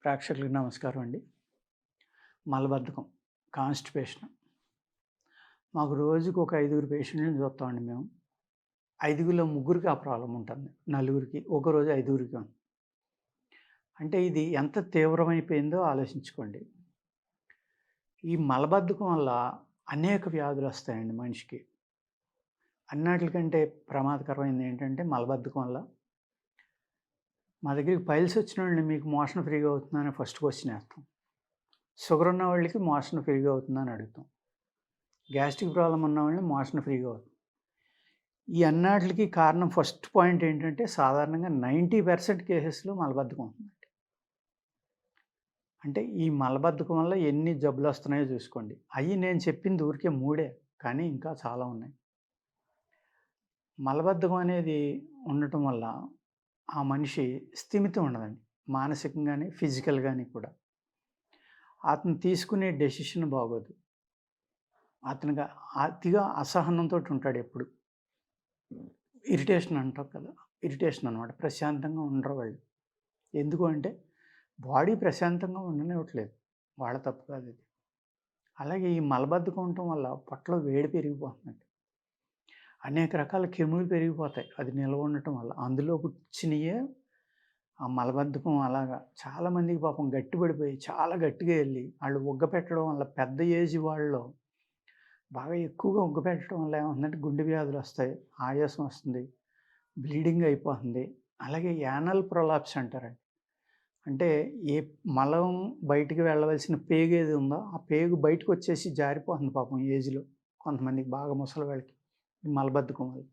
ప్రేక్షకులకు నమస్కారం అండి. మలబద్ధకం, కాన్‌స్టిపేషన్. మాకు రోజుకి ఒక 5గురు పేషెంట్‌లని చూస్తామండి మేము. 5గురిలో ముగ్గురికి ఆ ప్రాబ్లమ్ ఉంటుంది. నలుగురికి, ఒకరోజు 5గురికి ఉంది. అంటే ఇది ఎంత తీవ్రమైపోయిందో ఆలోచించుకోండి. ఈ మలబద్ధకం వల్ల అనేక వ్యాధులు వస్తాయండి మనిషికి. అన్నిట్లికంటే ప్రమాదకరమైనది ఏంటంటే మలబద్ధకం వల్ల మా దగ్గరికి పైల్స్ వచ్చినోళ్ళని మీకు మోషన్ ఫ్రీగా అవుతుందా అని ఫస్ట్ క్వెషన్ వేస్తాం. షుగర్ ఉన్న వాళ్ళకి మోషన్ ఫ్రీగా అవుతుందా అని అడుగుతాం. గ్యాస్ట్రిక్ ప్రాబ్లమ్ ఉన్న వాళ్ళని మోషన్ ఫ్రీగా అవుతుంది. ఈ అన్నిట్లికి కారణం ఫస్ట్ పాయింట్ ఏంటంటే సాధారణంగా 90% కేసెస్‌లో మలబద్ధకం ఉంటుందండి. అంటే ఈ మలబద్ధకం వల్ల ఎన్ని జబ్బులొస్తున్నాయో చూసుకోండి. అయి నేను చెప్పింది ఊరికే 3 కానీ ఇంకా చాలా ఉన్నాయి. మలబద్ధకం అనేది ఉండటం వల్ల ఆ మనిషి స్థిమితం ఉండదండి. మానసికంగా గాని, ఫిజికల్ గాని కూడా. అతను తీసుకునే డెసిషన్ బాగోదు. అతనికి అతిగా అసహనంతోటి ఉంటాడు ఎప్పుడు. ఇరిటేషన్ అంటాం కదా! ఇరిటేషన్ అనమాట. ప్రశాంతంగా ఉండరు వాళ్ళు. ఎందుకు అంటే బాడీ ప్రశాంతంగా ఉండనివ్వట్లేదు. వాళ్ళ తప్పు కాదది. అలాగే ఈ మలబద్ధకం ఉండటం వల్ల పొట్టలో వేడి పెరిగిపోతుందండి. అనేక రకాల క్రిములు పెరిగిపోతాయి. అది నిల్వ ఉండటం వల్ల. అందులో వచ్చినయే ఆ మలబద్ధకం అలాగా చాలామందికి పాపం గట్టిపడిపోయి చాలా గట్టిగా ఎళ్లి ఆళ్ళు ఉగ్గపెట్టడం వల్ల పెద్ద ఏజ్ వాళ్ళలో బాగా ఎక్కువగా ఉగ్గపెట్టడం వల్ల ఏమవుతుందంటే గుండె వ్యాధులొస్తాయి, ఆయాసం వస్తుంది, బ్లీడింగ్ అయిపోతుంది. అలాగే యానల్ ప్రొలాప్స్ అంటారండి. అంటే ఏ మలం బయటికి వెళ్ళవలసిన పేగు ఏది ఉందో, ఆ పేగు బయటకొచ్చేసి జారిపోతుంది పాపం ఏజ్‌లో. కొంతమందికి బాగా ముసలి వాళ్ళకి ఈ మలబద్ధకం వల్ల.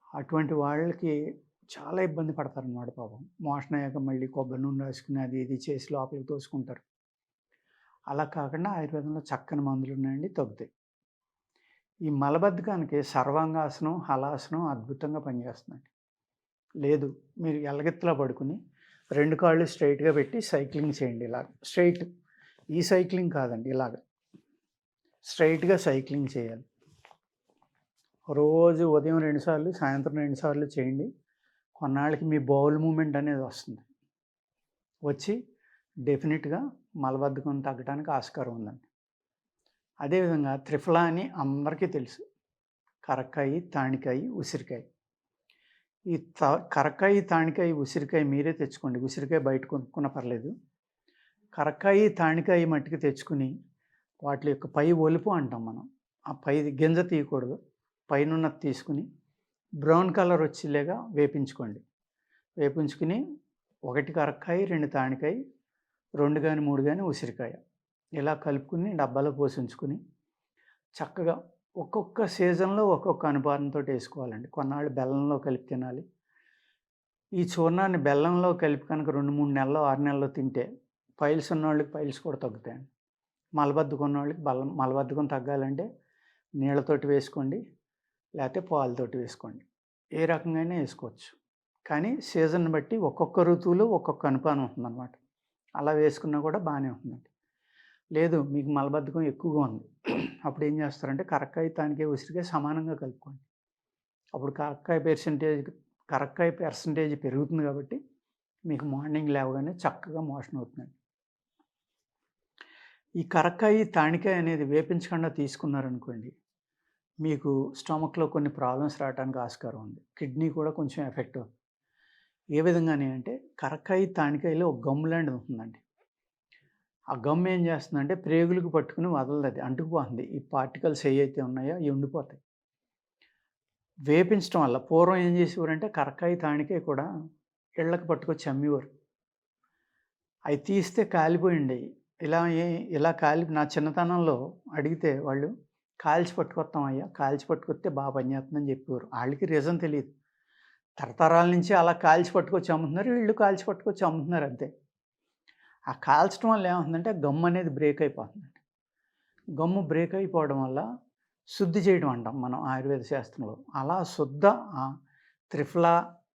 అటువంటి వాళ్ళకి చాలా ఇబ్బంది పడతారనమాట పాపం. మోషన్ అయ్యాక మళ్ళీ కొబ్బరి నూనె రాసుకొని అది ఇది చేసి లోపలికి తోసుకుంటారు. అలా కాకుండా ఆయుర్వేదంలో చక్కని మందులున్నాయండి తగ్గుతాయి. ఈ మలబద్ధకానికి సర్వాంగాసనం, హలాసనం అద్భుతంగా పనిచేస్తుందండి. లేదు మీరు ఎలగెత్తులా పడుకొని 2 కాళ్ళు స్ట్రెయిట్‌గా పెట్టి సైక్లింగ్ చేయండి ఇలాగ. స్ట్రెయిట్. ఈ సైక్లింగ్ కాదండి ఇలాగ. స్ట్రెయిట్‌గా సైక్లింగ్ చేయాలి. రోజు ఉదయం 2 సార్లు, సాయంత్రం 2 సార్లు చేయండి. కొన్నాళ్ళకి మీ బౌల్ మూవ్‌మెంట్ అనేది వస్తుంది. వచ్చి డెఫినిట్‌గా మలబద్ధకం తగ్గడానికి ఆస్కారం ఉందండి. అదేవిధంగా త్రిఫలా అని అందరికీ తెలుసు. కరక్కాయి, తానికాయి, ఉసిరికాయ. ఈ కరక్కాయి, తానికాయ, ఉసిరికాయ మీరే తెచ్చుకోండి. ఉసిరికాయ బయట కొనుక్కున్నా పర్లేదు. కరక్కాయి, తానికాయ మట్టికి తెచ్చుకొని వాటి యొక్క పై ఒలుపు అంటాం మనం. ఆ పైది గింజ తీయకూడదు. పైనున్నది తీసుకొని బ్రౌన్ కలర్ వచ్చేలాగా వేపించుకోండి. వేపించుకొని 1 కరక్కాయ, 2 తానికాయ, 2 గాని, 3 గాని ఉసిరికాయ. ఇలా కలుపుకొని డబ్బాలో పోసి ఉంచుకొని చక్కగా ఒక్కొక్క సీజన్‌లో ఒక్కొక్క అనుపానంతోటి ఏసుకోవాలండి. కొన్నాళ్ళు బెల్లంలో కలిపి తినాలి. ఈ చూర్ణాన్ని బెల్లంలో కలిపి కనుక 2, 3 నెలల్లో, 6 నెలల్లో తింటే పైల్స్ ఉన్నోళ్ళకి పైల్స్ కూడా తగ్గుతాయండి. మలబద్ధకం ఉన్నోళ్ళకి మలబద్ధకం తగ్గాలంటే నీళ్ళతోటి వేసుకోండి. లేతే పాలతోటి వేసుకోండి. ఏ రకంగానైనా ఏసుకోవచ్చు. కానీ సీజన్‌ని బట్టి ఒక్కొక్క ఋతువులో ఒక్కొక్క అనుపానం ఉంటుందనమాట. అలా వేసుకున్నా కూడా బానే ఉంటుందండి. లేదు మీకు మలబద్ధకం ఎక్కువగా ఉంది. అప్పుడు ఏం చేస్తారంటే కరక్కాయ, తానికాయ, ఉసిరికాయ సమానంగా కలుపుకోండి. అప్పుడు కరక్కాయ పర్సెంటేజ్ పెరుగుతుంది కాబట్టి మీకు మార్నింగ్ లేవగానే చక్కగా మోషన్ అవుతుందండి. ఈ కరక్కాయ, తానికాయ అనేది వేపించకుండా తీసుకున్నారనుకోండి, మీకు స్టమక్‌లో కొన్ని ప్రాబ్లమ్స్ రావడానికి ఆస్కారం ఉంది. కిడ్నీ కూడా కొంచెం ఎఫెక్ట్ అవుతుంది. ఏ విధంగాని అంటే కరక్కాయ, తానికాయలో ఒక గమ్ లాంటిది ఉంటుందండి. ఆ గమ్ ఏం చేస్తుందంటే ప్రేగులకు పట్టుకుని వదలదది. అంటుకుపోతుంది. ఈ పార్టికల్స్ ఏయైతే ఉన్నాయో అయి ఉండిపోతాయి. వేపించటం వల్ల పూర్వం ఏం చేసేవారంటే కరక్కాయ, తానికాయ కూడా ఇళ్ళకి పట్టుకొచ్చి అమ్మేవారు. అయి తీస్తే కాలిపోయుండేయి. ఇలా నా చిన్నతనంలో అడిగితే వాళ్ళు కాల్చి పట్టుకొత్తాం అయ్యా, కాల్చి పట్టుకొత్తే బాగా పనిచేస్తుందని చెప్పేవారు. ఆళ్ళకి రీజన్ తెలీదు. తరతరాల నుంచి అలా కాల్చి పట్టుకొచ్చి అమ్ముతున్నారు. వీళ్ళు కాల్చి పట్టుకొచ్చి అమ్ముతున్నారు అంతే. ఆ కాల్చడం వల్ల ఏమవుతుందంటే గమ్ అనేది బ్రేక్ అయిపోతుందండి. గమ్ము బ్రేక్ అయిపోవడం వల్ల శుద్ధి చేయడం అంటాం మనం ఆయుర్వేద శాస్త్రంలో. అలా త్రిఫలా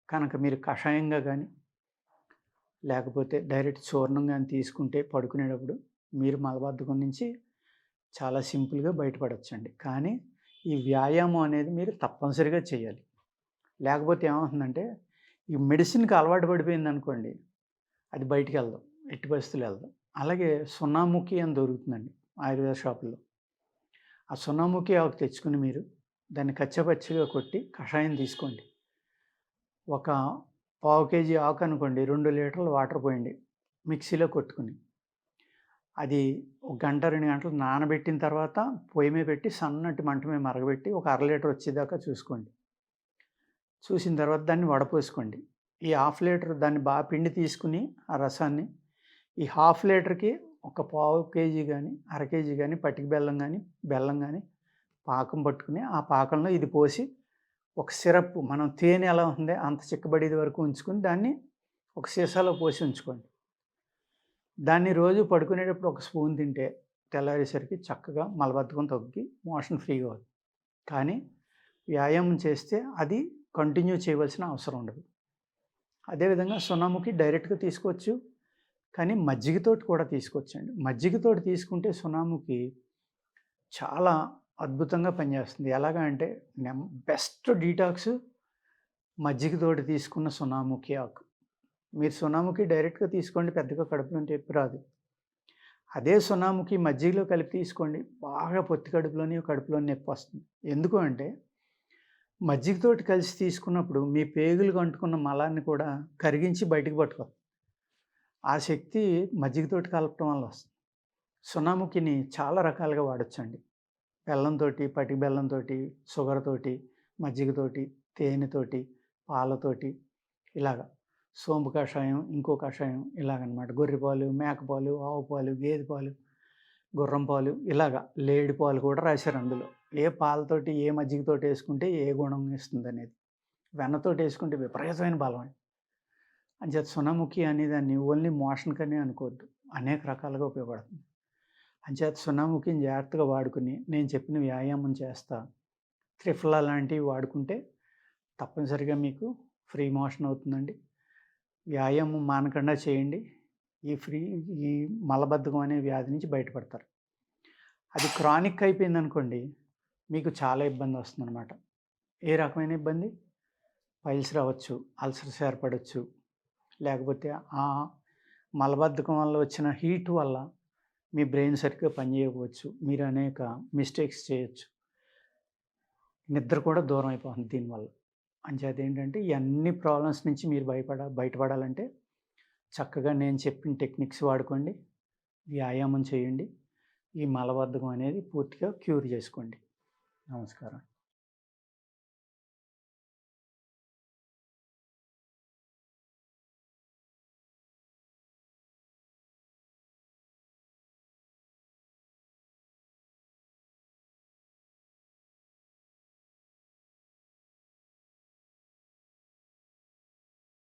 కనుక మీరు కషాయంగా గానీ, లేకపోతే డైరెక్ట్ చూర్ణం గానీ తీసుకుంటే పడుకునేటప్పుడు మీరు మలబద్ధకం నుంచి చాలా సింపుల్‌గా బయటపడొచ్చండి. కానీ ఈ వ్యాయామం అనేది మీరు తప్పనిసరిగా చేయాలి. లేకపోతే ఏమవుతుందంటే ఈ మెడిసిన్‌కి అలవాటు పడిపోయిందనుకోండి, అది బయటికెళ్ళదు. ఎట్టి పరిస్థితుల్లో వెళ్ళదు. అలాగే సున్నాముఖి అని దొరుకుతుందండి ఆయుర్వేద షాపుల్లో. ఆ సున్నాముఖి ఆకు తెచ్చుకొని మీరు దాన్ని కచ్చపచ్చిగా కొట్టి కషాయం తీసుకోండి. ఒక పావు కేజీ ఆకు అనుకోండి, 2 లీటర్ల వాటర్ పోయండి. మిక్సీలో కొట్టుకొని. అది ఒక గంట, 2 గంటలు నానబెట్టిన తర్వాత పొయ్యి మీద పెట్టి సన్నటి మంట మీద మరగబెట్టి ఒక అర లీటర్ వచ్చేదాకా చూసుకోండి. చూసిన తర్వాత దాన్ని వడపోసుకోండి. ఈ హాఫ్ లీటర్ దాన్ని బాగా పిండి తీసుకుని ఆ రసాన్ని ఈ హాఫ్ లీటర్‌కి ఒక పావు కేజీ గాని, అర కేజీ గాని పటిక బెల్లం గాని పాకం పట్టుకుని, ఆ పాకంలో ఇది పోసి ఒక సిరప్ మనం తేనె ఎలా ఉందో అంత చిక్కబడేది వరకు ఉంచుకొని దాన్ని ఒక సీసాలో పోసి ఉంచుకోండి. దాన్ని రోజు పడుకునేటప్పుడు ఒక స్పూన్ తింటే తెల్లారేసరికి చక్కగా మలబద్ధకం తగ్గి మోషన్ ఫ్రీగా అవుతుంది. కానీ వ్యాయామం చేస్తే అది కంటిన్యూ చేయవలసిన అవసరం ఉండదు. అదేవిధంగా సున్నాముఖి డైరెక్ట్‌గా తీసుకోవచ్చు. కానీ మజ్జిగతోటి కూడా తీసుకోవచ్చండి. మజ్జిగతోటి తీసుకుంటే సున్నాముఖి చాలా అద్భుతంగా పనిచేస్తుంది. ఎలాగా అంటే బెస్ట్ డీటాక్స్ మజ్జిగతోటి తీసుకున్న సున్నాముఖి ఆకు. మీరు సున్నాముఖి డైరెక్ట్‌గా తీసుకోండి, పెద్దగా కడుపులో నొప్పి రాదు. అదే సున్నాముఖి మజ్జిగలో కలిపి తీసుకోండి, బాగా పొత్తి కడుపులో నొప్పి వస్తుంది. ఎందుకు అంటే మజ్జిగతోటి కలిసి తీసుకున్నప్పుడు మీ పేగులకు అంటుకున్న మలాన్ని కూడా కరిగించి బయటికి పట్టుకొస్తుంది. ఆ శక్తి మజ్జిగతోటి కలపటం వల్ల వస్తుంది. సున్నాముఖిని చాలా రకాలుగా వాడొచ్చండి. బెల్లంతోటి, పటిక బెల్లంతోటి, షుగర్‌తోటి, మజ్జిగతోటి, తేనెతోటి, పాలతోటి ఇలాగ. సోంపు కషాయం, ఇంకో కషాయం ఇలాగనమాట. గొర్రె పాలు, మేకపాలు, ఆవు పాలు, గేదె పాలు, గుర్రం పాలు ఇలాగ. లేడి పాలు కూడా రాశారు అందులో. ఏ పాలతోటి, ఏ మజ్జిగతోటి వేసుకుంటే ఏ గుణం ఇస్తుందనేది. వెన్నతోటి వేసుకుంటే విపరీతమైన బలం అండి. అంచేత సున్నాముఖి అనేదాన్ని ఓన్లీ మోషన్‌కనే అనుకోవద్దు. అనేక రకాలుగా ఉపయోగపడుతుంది. అంచేత సున్నాముఖిని జాగ్రత్తగా వాడుకొని నేను చెప్పిన వ్యాయామం చేస్తా, త్రిఫలా లాంటివి వాడుకుంటే తప్పనిసరిగా మీకు ఫ్రీ మోషన్ అవుతుందండి. వ్యాయామం మానకుండా చేయండి. ఈ మలబద్ధకం అనే వ్యాధి నుంచి బయటపడతారు. అది క్రానిక్ అయిపోయిందనుకోండి, మీకు చాలా ఇబ్బంది వస్తుందనమాట. ఏ రకమైన ఇబ్బంది? పైల్స్ రావచ్చు, అల్సర్స్ ఏర్పడొచ్చు, లేకపోతే ఆ మలబద్ధకం వల్ల వచ్చిన హీట్ వల్ల మీ బ్రెయిన్ సరిగ్గా పనిచేయకపోవచ్చు. మీరు అనేక మిస్టేక్స్ చేయొచ్చు. నిద్ర కూడా దూరం అయిపోతుంది దీనివల్ల. అంచేత ఏంటంటే ఈ అన్ని ప్రాబ్లమ్స్ నుంచి మీరు బయటపడాలంటే చక్కగా నేను చెప్పిన టెక్నిక్స్ వాడుకోండి. వ్యాయామం చేయండి. ఈ మలబద్ధకం అనేది పూర్తిగా క్యూర్ చేసుకోండి. నమస్కారం.